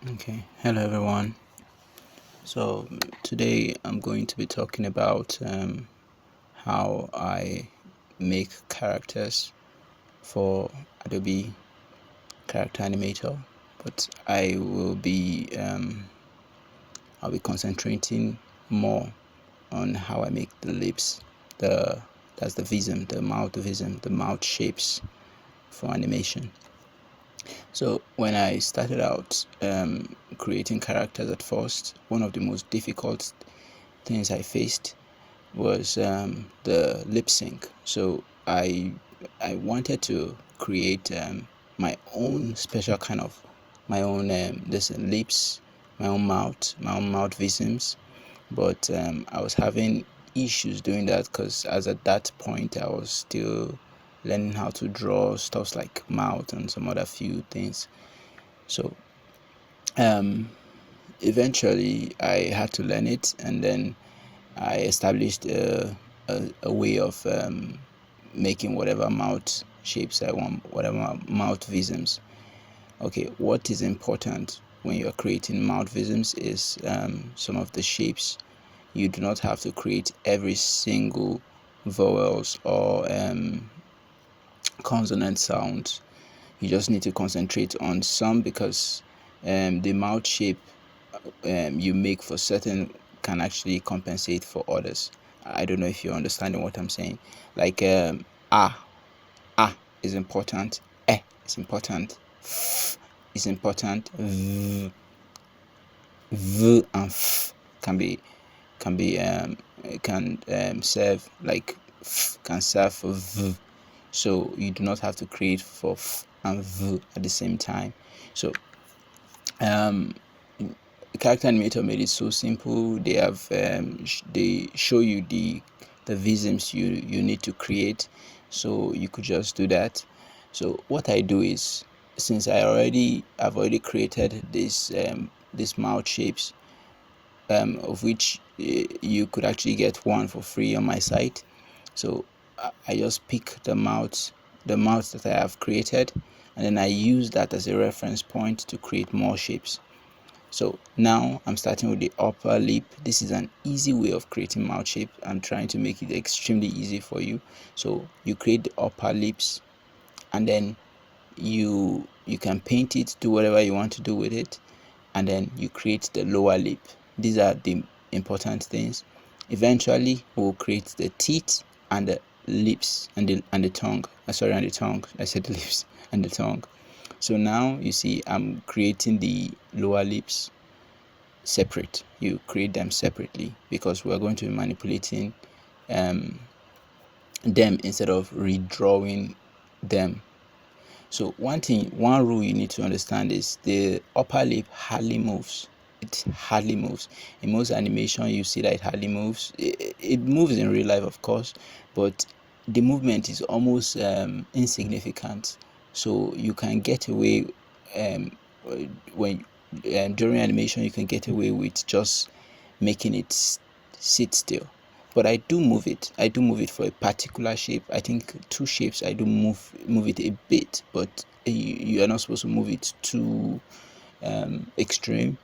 Okay, hello everyone. So today I'm going to be talking about how I make characters for Adobe Character Animator, but I'll be concentrating more on how I make the lips, the that's the vism, the mouth shapes for animation. So when I started out creating characters at first, one of the most difficult things I faced was the lip sync. So I wanted to create my own special kind of my own this lips, my own mouth visemes, but I was having issues doing that because as at that point I was still learning how to draw stuff like mouth and some other few things. So um, eventually I had to learn it, and then I established a way of making whatever mouth shapes I want, whatever mouth visemes. Okay, what is important when you're creating mouth visemes is some of the shapes. You do not have to create every single vowels or consonant sounds. You just need to concentrate on some because the mouth shape you make for certain can actually compensate for others. I don't know if you're understanding what I'm saying. Like ah is important, is important, is important, v and f can be can serve like f can serve for v. So you do not have to create for f and v at the same time. So um Character Animator made it so simple. They have they show you the visemes you need to create, so you could just do that. So what I do is, since I've already created this mouth shapes, of which you could actually get one for free on my site. So I just pick the mouth that I have created, and then I use that as a reference point to create more shapes. So now I'm starting with the upper lip. This is an easy way of creating mouth shape. I'm trying to make it extremely easy for you. So you create the upper lips, and then you can paint it, do whatever you want to do with it, and then you create the lower lip. These are the important things. Eventually we'll create the teeth and the lips and the tongue. Sorry, and the tongue. I said the lips and the tongue. So now you see I'm creating the lower lips separate. You create them separately because we're going to be manipulating them instead of redrawing them. So one rule you need to understand is the upper lip hardly moves. It hardly moves. In most animation, you see that it hardly moves. It moves in real life, of course, but the movement is almost insignificant. So you can get away when during animation, you can get away with just making it sit still. But I do move it. I do move it for a particular shape. I think two shapes I do move it a bit, but you are not supposed to move it too extreme.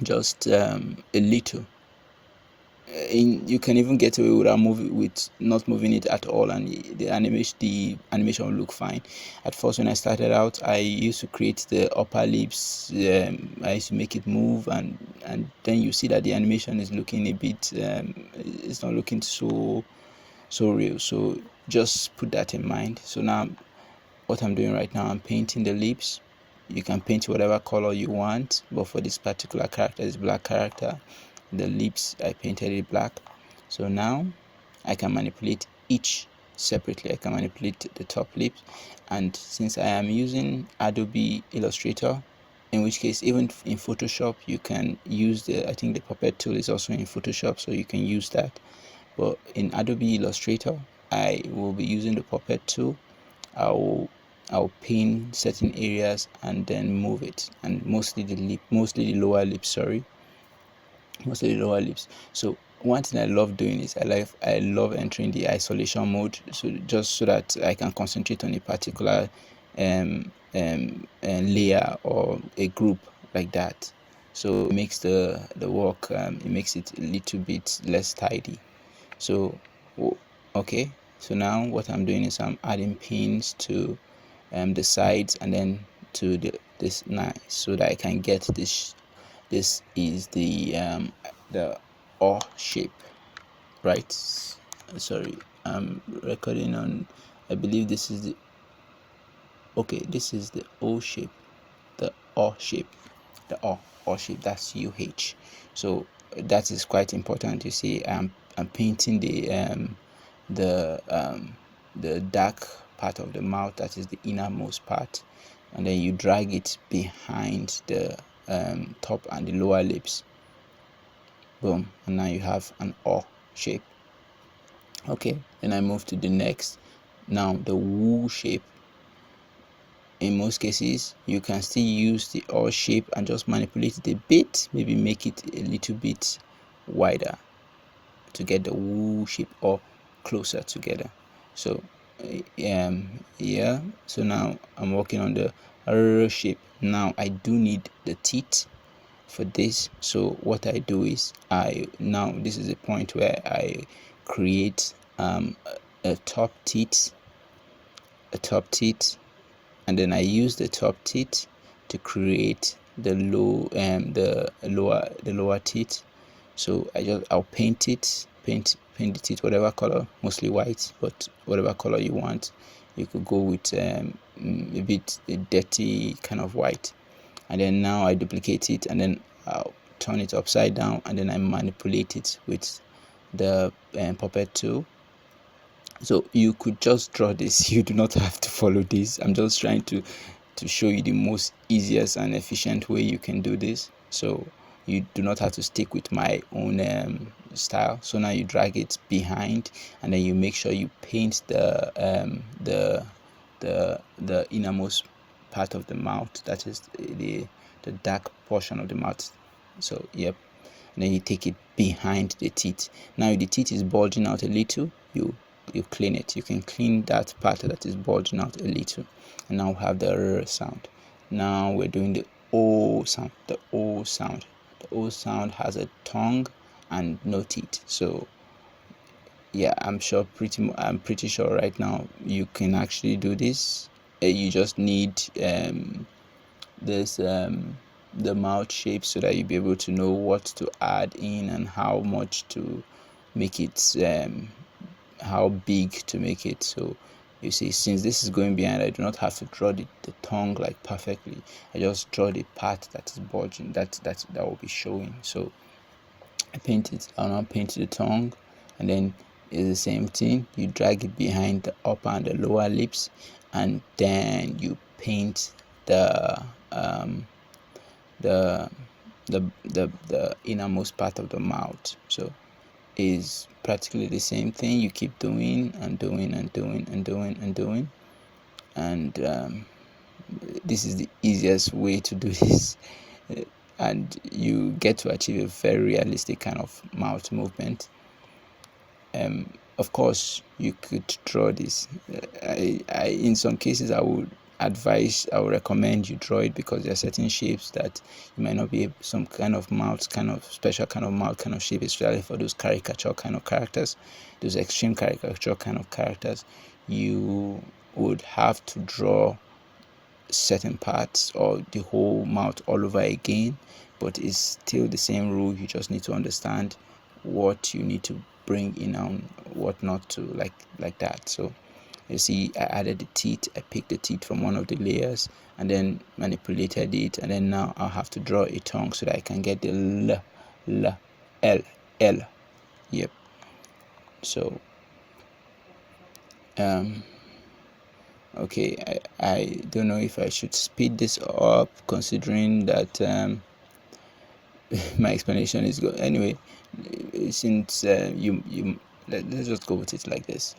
Just a little. You can even get away with not moving it at all, and the animation will look fine. At first, when I started out, I used to create the upper lips. I used to make it move, and then you see that the animation is looking a bit. It's not looking so real. So just put that in mind. So now, what I'm doing right now, I'm painting the lips. You can paint whatever color you want, but for this particular character, this black character, the lips I painted it black. So now I can manipulate each separately. I can manipulate the top lip, and since I am using Adobe Illustrator, in which case even in Photoshop you can use I think the puppet tool is also in Photoshop, so you can use that. But in Adobe Illustrator, I will be using the puppet tool. I'll pin certain areas and then move it, and mostly the lower lip. Sorry, mostly the lower lips. So one thing I love doing is I love entering the isolation mode, so just so that I can concentrate on a particular layer or a group like that. So it makes the work, it makes it a little bit less tidy. So okay, so now what I'm doing is I'm adding pins to the sides and then to this nice, so that I can get this. This is the O shape, right? Sorry, I'm recording on, I believe this is the, okay, this is the O shape, the O shape, the O shape, that's UH. So that is quite important. You see, I'm painting the dark part of the mouth, that is the innermost part, and then you drag it behind the top and the lower lips. Boom, and now you have an O shape. Okay, then I move to the next. Now the woo shape. In most cases, you can still use the O shape and just manipulate it a bit, maybe make it a little bit wider to get the woo shape or closer together. So yeah, so now I'm working on the R shape. Now I do need the teeth for this. So what I do is, now this is a point where I create a top teeth, and then I use the top teeth to create the lower teeth. So I'll paint the teeth whatever color, mostly white, but whatever color you want. You could go with a bit dirty kind of white, and then now I duplicate it, and then I'll turn it upside down, and then I manipulate it with the puppet tool. So you could just draw this, you do not have to follow this. I'm just trying to show you the most easiest and efficient way you can do this, so you do not have to stick with my own style. So now you drag it behind, and then you make sure you paint the innermost part of the mouth, that is the dark portion of the mouth. So yep, and then you take it behind the teeth. Now if the teeth is bulging out a little, you clean it. You can clean that part that is bulging out a little, and now we have the R sound. Now we're doing the O sound. The O sound has a tongue and no teeth. So yeah, I'm pretty sure right now you can actually do this. You just need this the mouth shape, so that you'll be able to know what to add in and how much to make it, how big to make it. So you see, since this is going behind, I do not have to draw the tongue like perfectly. I just draw the part that is bulging, that will be showing. So I'll now paint the tongue, and then it's the same thing. You drag it behind the upper and the lower lips, and then you paint the the innermost part of the mouth. So is practically the same thing. You keep doing and doing and doing and doing and doing, and this is the easiest way to do this. And you get to achieve a very realistic kind of mouth movement. Of course, you could draw this. In some cases, I would recommend you draw it, because there are certain shapes that you might not be able, some kind of mouth, kind of special kind of mouth, kind of shape, especially for those caricature kind of characters, those extreme caricature kind of characters. You would have to draw certain parts or the whole mouth all over again, but it's still the same rule. You just need to understand what you need to bring in and what not to, like that. So you see, I added the teeth. I picked the teeth from one of the layers and then manipulated it, and then now I'll have to draw a tongue so that I can get the L. Yep. So okay, I don't know if I should speed this up, considering that my explanation is good. Anyway, since let's just go with it like this.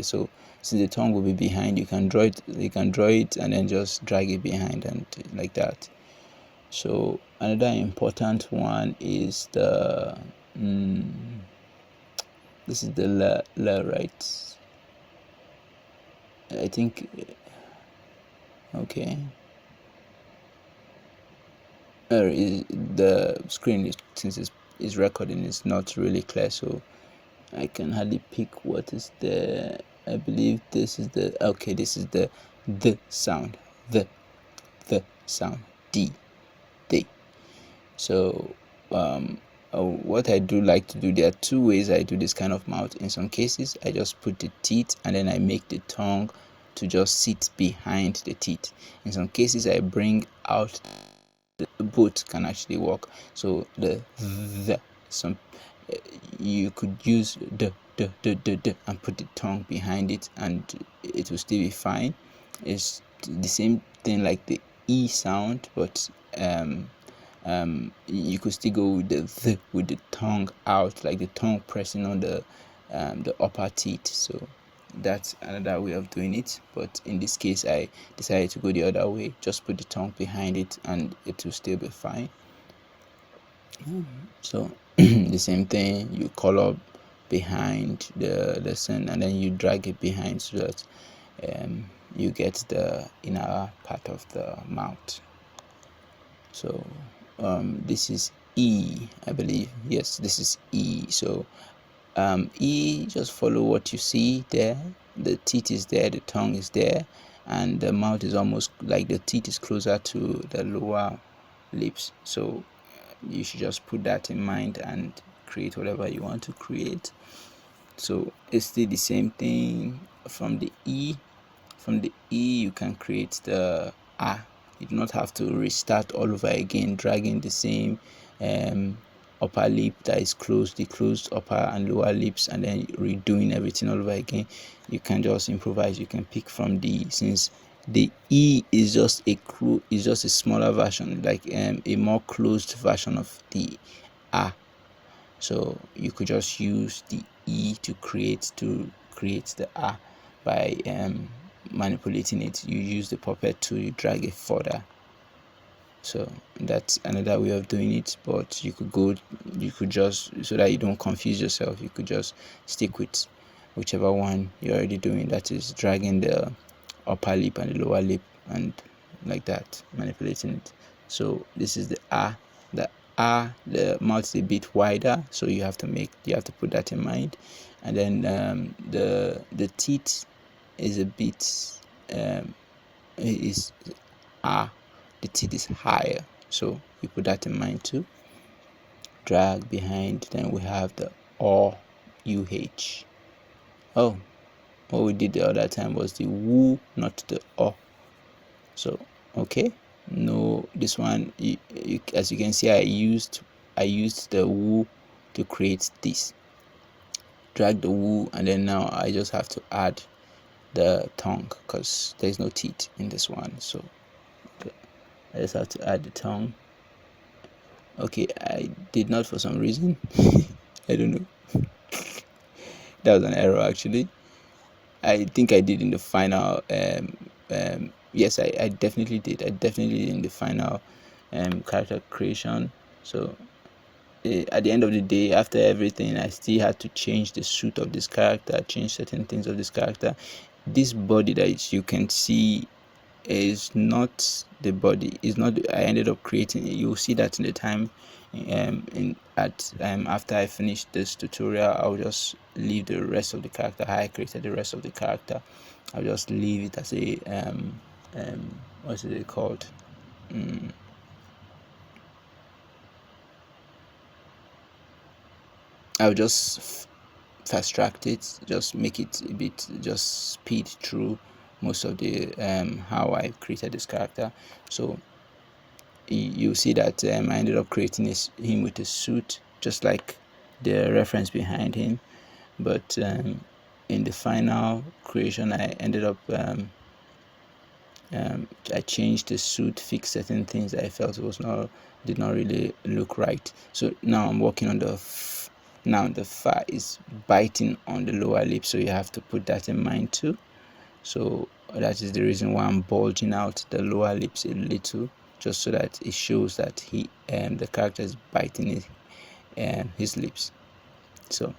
So since the tongue will be behind, you can draw it, and then just drag it behind, and like that. So another important one is the this is the la, right? I think, okay. the screen is, since it's recording, is not really clear, so I can hardly pick what is the. I believe this is the. Okay, this is the sound. The sound. D. So what I do like to do, there are two ways I do this kind of mouth. In some cases, I just put the teeth and then I make the tongue to just sit behind the teeth. In some cases, I bring out both can actually work. So the some you could use the and put the tongue behind it and it will still be fine. It's the same thing like the E sound, but you could still go with the tongue out, like the tongue pressing on the upper teeth. So that's another way of doing it, but in this case I decided to go the other way, just put the tongue behind it and it will still be fine. So the same thing, you color behind the sun and then you drag it behind so that you get the inner part of the mouth. So this is E, I believe. Yes, this is E. So E, just follow what you see there. The teeth is there, the tongue is there, and the mouth is almost like the teeth is closer to the lower lips. So you should just put that in mind and create whatever you want to create. So it's still the same thing from the E. From the E, you can create the A. You do not have to restart all over again, dragging the same upper lip that is closed, the closed upper and lower lips, and then redoing everything all over again. You can just improvise. You can pick from the, since the E is just a smaller version, like a more closed version of the A. So you could just use the E to create the A by manipulating it. You use the puppet tool, you drag it further. So that's another way of doing it, but you could just, so that you don't confuse yourself, you could just stick with whichever one you're already doing, that is dragging the upper lip and the lower lip and like that, manipulating it. So this is the A. The mouth is a bit wider, so you have to put that in mind. And then the teeth is a bit is the teeth is higher, so you put that in mind too. Drag behind, then we have the UH. Oh, what we did the other time was the woo, not the O. So okay, no, this one as you can see, I used the woo to create this. Drag the woo, and then now I just have to add the tongue because there's no teeth in this one, so I just have to add the tongue. Okay, I did not for some reason. I don't know. That was an error actually. I think I did in the final. Yes, I definitely did. I definitely did in the final character creation. So at the end of the day, after everything, I still had to change the suit of this character, change certain things of this character. This body that you can see is not the body, is not, I ended up creating it. You'll see that in the time after I finish this tutorial, I'll just leave the rest of the character, how I created the rest of the character. I'll just leave it as a what's it called, I'll just fast track it, just make it a bit, just speed through most of the how I created this character. So you see that I ended up creating him with a suit, just like the reference behind him. But in the final creation, I ended up I changed the suit, fixed certain things that I felt did not really look right. So now I'm working on now the fur is biting on the lower lip, so you have to put that in mind too. So that is the reason why I'm bulging out the lower lips a little, just so that it shows that the character is biting his lips. So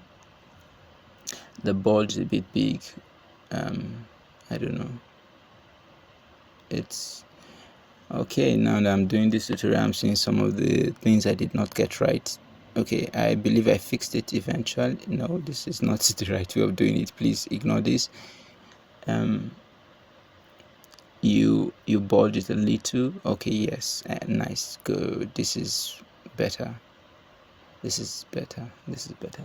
the bulge is a bit big. I don't know. It's Okay, now that I'm doing this tutorial, I'm seeing some of the things I did not get right. Okay, I believe I fixed it eventually. No, this is not the right way of doing it. Please ignore this. You bold it a little. Okay, yes, nice, good. This is better. This is better. This is better.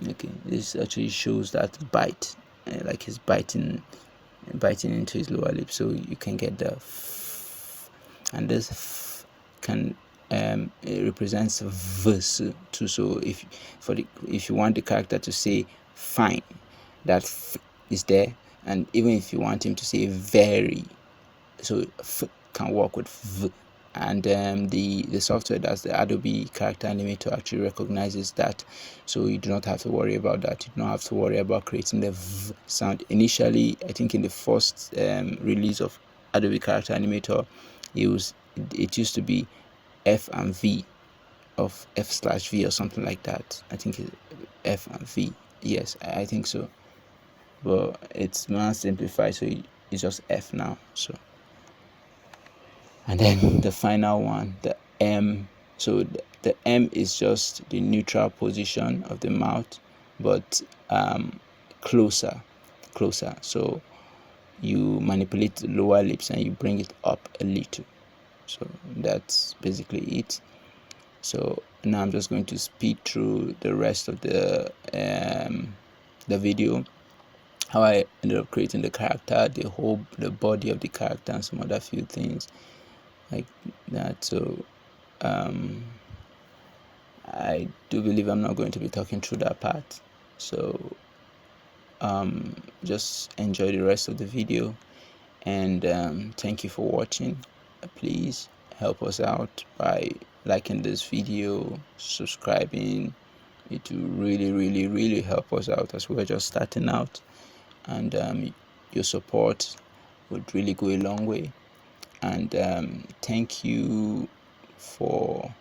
Okay, this actually shows that bite, like he's biting into his lower lip, so you can get the f, and this f can it represents verse too. So if you want the character to say fine, that f is there, and even if you want him to say very, so f can work with v, and the software, that's the Adobe Character Animator, actually recognizes that, so you do not have to worry about that. You do not have to worry about creating the v sound. Initially, I think in the first release of Adobe Character Animator, it used to be F and V, of F/V or something like that. I think it's F and V. Yes, I think so, but it's more simplified, so it's just F now. So, and then the final one, the M. So the M is just the neutral position of the mouth, but closer. So you manipulate the lower lips and you bring it up a little. So that's basically it. So now I'm just going to speed through the rest of the video, how I ended up creating the character, the body of the character, and some other few things like that. So I do believe I'm not going to be talking through that part, so just enjoy the rest of the video, and thank you for watching. Please help us out by liking this video, subscribing. It will really help us out, as we're just starting out, and your support would really go a long way. And thank you for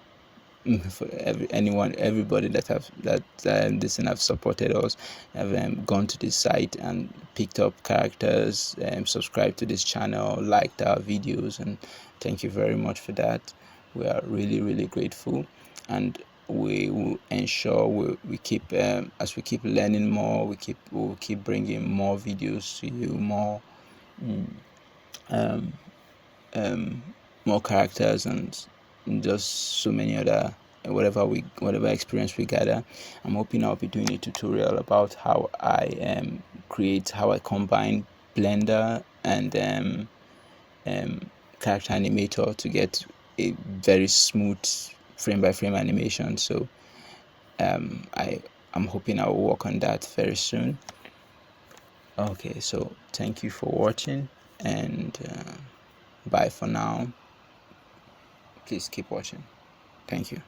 everybody that have supported us, have gone to this site and picked up characters, subscribed to this channel, liked our videos, and thank you very much for that. We are really grateful, and we will ensure we keep as we keep learning more, we'll keep bringing more videos to you, more characters, and just so many other whatever experience we gather. I'm hoping I'll be doing a tutorial about how I how I combine Blender and Character Animator to get a very smooth frame by frame animation. So I'm hoping I'll work on that very soon. Okay, so thank you for watching, and bye for now. Please keep watching. Thank you.